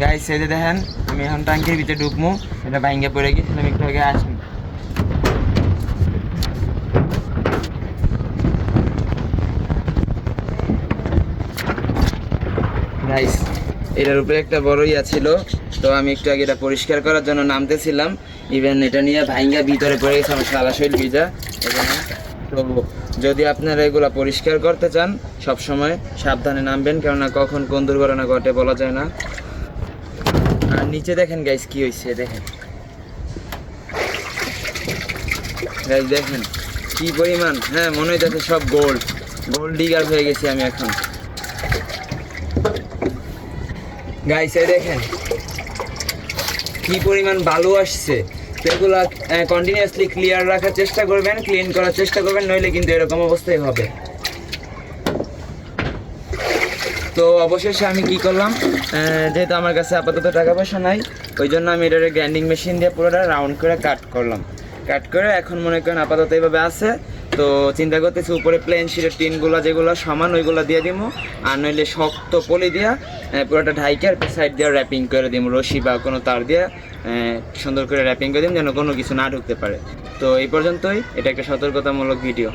Guys এই যে দেখেন আমি এখন ট্যাঙ্কির ভিতরে ঢুকবো, এটা ভাঙ্গে পড়ে গেছিলাম একটু আগে আসুন। গাইস এটার উপরে একটা বড় ইয়া ছিল, তো আমি একটু আগে এটা পরিষ্কার করার জন্য নামতেছিলাম, ইভেন এটা নিয়ে ভাঙ্গা ভিতরে পড়ে গেছে আমার সারা শরীর ভিজা এখানে। তো যদি আপনারা এগুলা পরিষ্কার করতে চান সব সময় সাবধানে নামবেন, কেননা কখন কোন দুর্ঘটনা ঘটে বলা যায় না। আর নিচে দেখেন গাইস কি হয়েছে, দেখেন গাইস দেখেন কি পরিমাণ, হ্যাঁ মনে হইতেছে সব গোল্ড গোল্ড ডিগার হয়ে গেছি আমি এখন। গাইস এই দেখেন কি পরিমাণ বালু আসছে, তো এগুলা কন্টিনিউয়াসলি ক্লিয়ার রাখার চেষ্টা করবেন, ক্লিন করার চেষ্টা করবেন, নইলে কিন্তু এরকম অবস্থাই হবে। তো অবশেষে আমি কি করলাম, যেহেতু আমার কাছে আপাতত টাকা পয়সা নাই, ওই জন্য আমি এটার গ্রাইন্ডিং মেশিন দিয়ে পুরোটা রাউন্ড করে কাট করলাম। কাট করে এখন মনে করেন আপাতত এইভাবে আছে। তো চিন্তা করতেছি উপরে প্লেন শিটের টিনগুলো যেগুলো সমান ওইগুলো দিয়ে দিব, আর নইলে শক্ত পলি দিয়া পুরোটা ঢাইকে আর সাইড দিয়ে র্যাপিং করে দিব, রশি বা কোনো তার দিয়ে সুন্দর করে র্যাপিং করে দিব, যেন কোনো কিছু না ঢুকতে পারে। তো এই পর্যন্তই, এটা একটা সতর্কতামূলক ভিডিও।